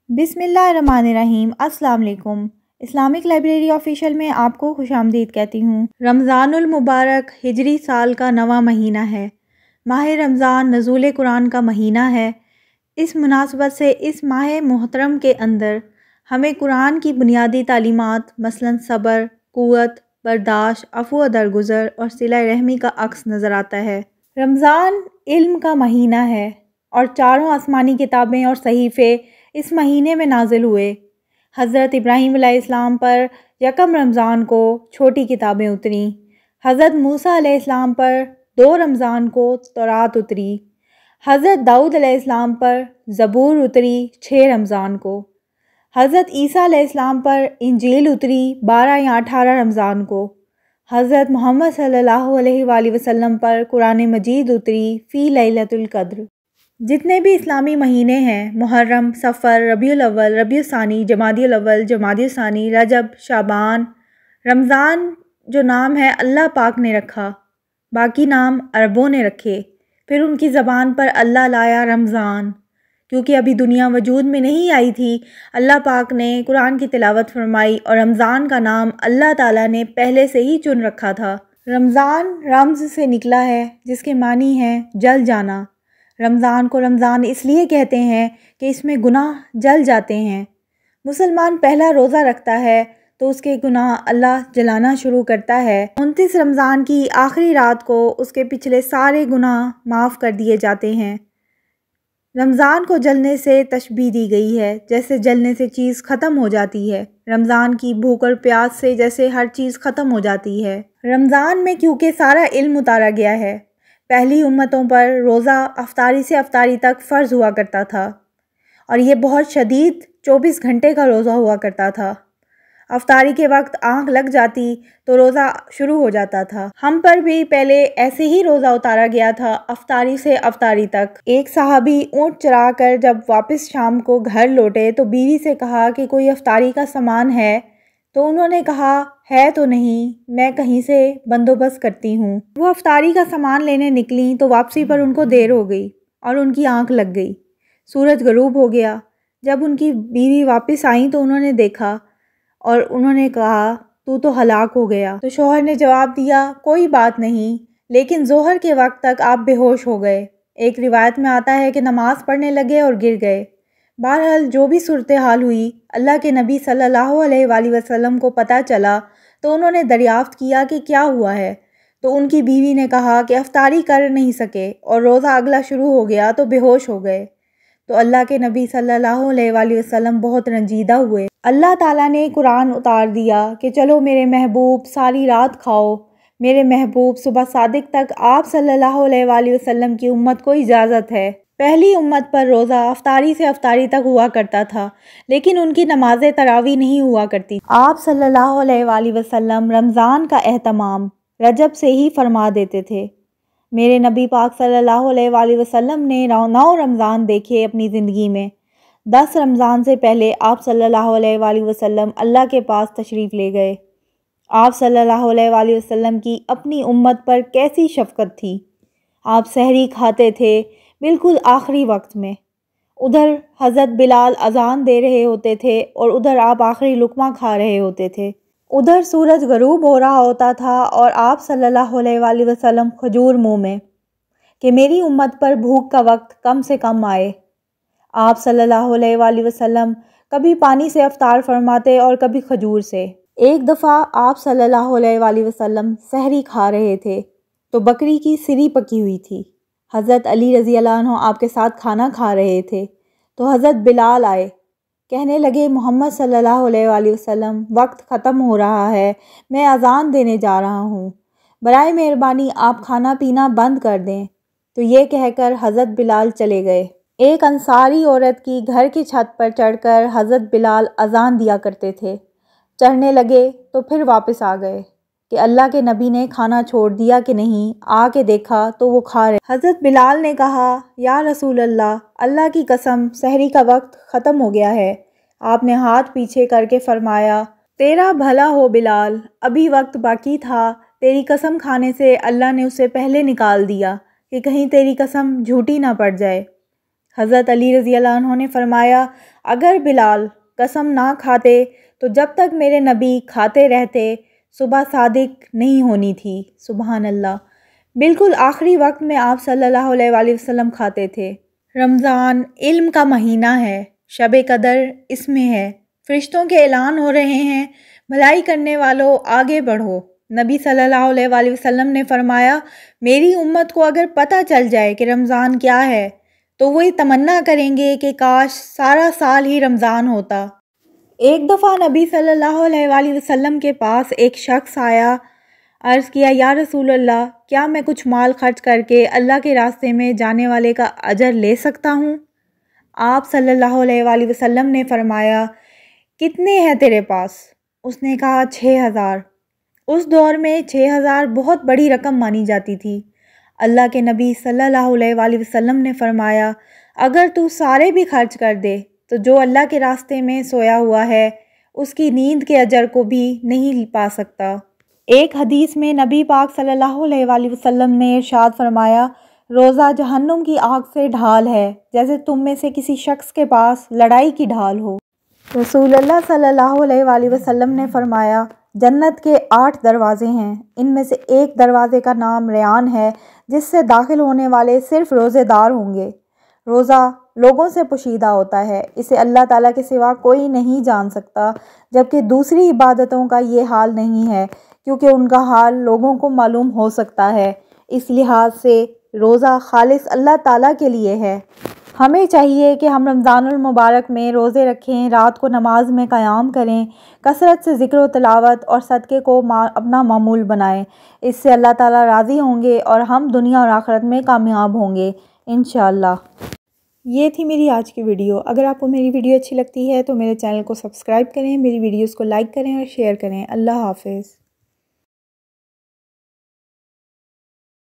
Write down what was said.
بسم اللہ الرحمن الرحیم۔ السلام علیکم۔ اسلامک لائبریری آفیشیل میں آپ کو خوش آمدید کہتی ہوں۔ رمضان المبارک ہجری سال کا 9واں مہینہ ہے۔ ماہ رمضان نزول قرآن کا مہینہ ہے۔ اس مناسبت سے اس ماہ محترم کے اندر ہمیں قرآن کی بنیادی تعلیمات مثلاً صبر، قوت، برداشت، عفو و درگزر اور صلہ رحمی کا عکس نظر آتا ہے۔ رمضان علم کا مہینہ ہے اور چاروں آسمانی کتابیں اور صحیفے اس مہینے میں نازل ہوئے۔ حضرت ابراہیم علیہ السلام پر یکم رمضان کو چھوٹی کتابیں اتریں۔ حضرت موسیٰ علیہ السلام پر 2 رمضان کو تورات اتری۔ حضرت داؤد علیہ السلام پر زبور اتری 6 رمضان کو۔ حضرت عیسیٰ علیہ السلام پر انجیل اتری 12 یا 18 رمضان کو۔ حضرت محمد صلی اللہ علیہ وآلہ وسلم پر قرآن مجید اتری فی لیلۃ القدر۔ جتنے بھی اسلامی مہینے ہیں، محرم، صفر، ربیع الاول، ربیع الثانی، جمادی الاول، جمادی الثانی، رجب، شعبان، رمضان جو نام ہے اللہ پاک نے رکھا، باقی نام عربوں نے رکھے۔ پھر ان کی زبان پر اللہ لایا رمضان، کیونکہ ابھی دنیا وجود میں نہیں آئی تھی۔ اللہ پاک نے قرآن کی تلاوت فرمائی اور رمضان کا نام اللہ تعالیٰ نے پہلے سے ہی چن رکھا تھا۔ رمضان رمز سے نکلا ہے جس کے معنی ہے جل جانا۔ رمضان کو رمضان اس لیے کہتے ہیں کہ اس میں گناہ جل جاتے ہیں۔ مسلمان پہلا روزہ رکھتا ہے تو اس کے گناہ اللہ جلانا شروع کرتا ہے۔ 29 رمضان کی آخری رات کو اس کے پچھلے سارے گناہ معاف کر دیے جاتے ہیں۔ رمضان کو جلنے سے تشبیہ دی گئی ہے، جیسے جلنے سے چیز ختم ہو جاتی ہے۔ رمضان کی بھوک اور پیاس سے جیسے ہر چیز ختم ہو جاتی ہے۔ رمضان میں کیونکہ سارا علم اتارا گیا ہے، پہلی امتوں پر روزہ افطاری سے افطاری تک فرض ہوا کرتا تھا اور یہ بہت شدید 24 گھنٹے کا روزہ ہوا کرتا تھا۔ افطاری کے وقت آنکھ لگ جاتی تو روزہ شروع ہو جاتا تھا۔ ہم پر بھی پہلے ایسے ہی روزہ اتارا گیا تھا افطاری سے افطاری تک۔ ایک صحابی اونٹ چرا کر جب واپس شام کو گھر لوٹے تو بیوی سے کہا کہ کوئی افطاری کا سامان ہے؟ تو انہوں نے کہا ہے تو نہیں، میں کہیں سے بندوبست کرتی ہوں۔ وہ افطاری کا سامان لینے نکلیں تو واپسی پر ان کو دیر ہو گئی اور ان کی آنکھ لگ گئی۔ سورج غروب ہو گیا۔ جب ان کی بیوی واپس آئیں تو انہوں نے دیکھا اور انہوں نے کہا تو ہلاک ہو گیا۔ تو شوہر نے جواب دیا کوئی بات نہیں، لیکن ظہر کے وقت تک آپ بے ہوش ہو گئے۔ ایک روایت میں آتا ہے کہ نماز پڑھنے لگے اور گر گئے۔ بہرحال جو بھی صورتحال ہوئی، اللہ کے نبی صلی اللہ علیہ وآلہ وسلم کو پتہ چلا تو انہوں نے دریافت کیا کہ کیا ہوا ہے، تو ان کی بیوی نے کہا کہ افطاری کر نہیں سکے اور روزہ اگلا شروع ہو گیا تو بے ہوش ہو گئے۔ تو اللہ کے نبی صلی اللہ علیہ وآلہ وسلم بہت رنجیدہ ہوئے۔ اللہ تعالیٰ نے قرآن اتار دیا کہ چلو میرے محبوب ساری رات کھاؤ، میرے محبوب صبح صادق تک آپ صلی اللہ علیہ وآلہ وسلم کی امت کو اجازت ہے۔ پہلی امت پر روزہ افطاری سے افطاری تک ہوا کرتا تھا، لیکن ان کی نماز تراویح نہیں ہوا کرتی۔ آپ صلی اللہ علیہ وآلہ وسلم رمضان کا اہتمام رجب سے ہی فرما دیتے تھے۔ میرے نبی پاک صلی اللہ علیہ وآلہ وسلم نے 9 رمضان دیکھے اپنی زندگی میں۔ 10 رمضان سے پہلے آپ صلی اللہ علیہ وآلہ وسلم اللہ کے پاس تشریف لے گئے۔ آپ صلی اللہ علیہ وآلہ وسلم کی اپنی امت پر کیسی شفقت تھی۔ آپ سحری کھاتے تھے بالکل آخری وقت میں۔ ادھر حضرت بلال اذان دے رہے ہوتے تھے اور ادھر آپ آخری لقمہ کھا رہے ہوتے تھے۔ ادھر سورج غروب ہو رہا ہوتا تھا اور آپ صلی اللہ علیہ وآلہ وسلم کھجور منہ میں کہ میری امت پر بھوک کا وقت کم سے کم آئے۔ آپ صلی اللہ علیہ وآلہ وسلم کبھی پانی سے افطار فرماتے اور کبھی کھجور سے۔ ایک دفعہ آپ صلی اللہ علیہ وآلہ وسلم سحری کھا رہے تھے تو بکری کی سری پکی ہوئی تھی۔ حضرت علی رضی اللہ عنہ آپ کے ساتھ کھانا کھا رہے تھے تو حضرت بلال آئے، کہنے لگے محمد صلی اللہ علیہ وآلہ وسلم وقت ختم ہو رہا ہے، میں اذان دینے جا رہا ہوں، برائے مہربانی آپ کھانا پینا بند کر دیں۔ تو یہ کہہ کر حضرت بلال چلے گئے۔ ایک انصاری عورت کی گھر کی چھت پر چڑھ کر حضرت بلال اذان دیا کرتے تھے۔ چڑھنے لگے تو پھر واپس آ گئے کہ اللہ کے نبی نے کھانا چھوڑ دیا کہ نہیں۔ آ کے دیکھا تو وہ کھا رہے۔ حضرت بلال نے کہا یا رسول اللہ، اللہ کی قسم سحری کا وقت ختم ہو گیا ہے۔ آپ نے ہاتھ پیچھے کر کے فرمایا تیرا بھلا ہو بلال، ابھی وقت باقی تھا، تیری قسم کھانے سے اللہ نے اسے پہلے نکال دیا کہ کہیں تیری قسم جھوٹی نہ پڑ جائے۔ حضرت علی رضی اللہ عنہ نے فرمایا اگر بلال قسم نہ کھاتے تو جب تک میرے نبی کھاتے رہتے صبح صادق نہیں ہونی تھی۔ سبحان اللہ، بالکل آخری وقت میں آپ صلی اللہ علیہ وآلہ وسلم کھاتے تھے۔ رمضان علم کا مہینہ ہے، شب قدر اس میں ہے، فرشتوں کے اعلان ہو رہے ہیں بھلائی کرنے والوں آگے بڑھو۔ نبی صلی اللہ علیہ وآلہ وسلم نے فرمایا میری امت کو اگر پتہ چل جائے کہ رمضان کیا ہے تو وہ یہ تمنا کریں گے کہ کاش سارا سال ہی رمضان ہوتا۔ ایک دفعہ نبی صلی اللہ علیہ وآلہ وسلم کے پاس ایک شخص آیا، عرض کیا یا رسول اللہ کیا میں کچھ مال خرچ کر کے اللہ کے راستے میں جانے والے کا اجر لے سکتا ہوں؟ آپ صلی اللہ علیہ وآلہ وسلم نے فرمایا کتنے ہیں تیرے پاس؟ اس نے کہا 6000۔ اس دور میں 6000 بہت بڑی رقم مانی جاتی تھی۔ اللہ کے نبی صلی اللہ علیہ وآلہ وسلم نے فرمایا اگر تو سارے بھی خرچ کر دے تو جو اللہ کے راستے میں سویا ہوا ہے اس کی نیند کے اجر کو بھی نہیں پا سکتا۔ ایک حدیث میں نبی پاک صلی اللہ علیہ وآلہ وسلم نے ارشاد فرمایا روزہ جہنم کی آگ سے ڈھال ہے جیسے تم میں سے کسی شخص کے پاس لڑائی کی ڈھال ہو۔ رسول اللہ صلی اللہ علیہ وآلہ وسلم نے فرمایا جنت کے 8 دروازے ہیں، ان میں سے ایک دروازے کا نام ریان ہے جس سے داخل ہونے والے صرف روزے دار ہوں گے۔ روزہ لوگوں سے پوشیدہ ہوتا ہے، اسے اللہ تعالیٰ کے سوا کوئی نہیں جان سکتا، جبکہ دوسری عبادتوں کا یہ حال نہیں ہے کیونکہ ان کا حال لوگوں کو معلوم ہو سکتا ہے۔ اس لحاظ سے روزہ خالص اللہ تعالیٰ کے لیے ہے۔ ہمیں چاہیے کہ ہم رمضان المبارک میں روزے رکھیں، رات کو نماز میں قیام کریں، کثرت سے ذکر و تلاوت اور صدقے کو اپنا معمول بنائیں۔ اس سے اللہ تعالیٰ راضی ہوں گے اور ہم دنیا اور آخرت میں کامیاب ہوں گے انشاءاللہ۔ یہ تھی میری آج کی ویڈیو۔ اگر آپ کو میری ویڈیو اچھی لگتی ہے تو میرے چینل کو سبسکرائب کریں، میری ویڈیوز کو لائک کریں اور شیئر کریں۔ اللہ حافظ۔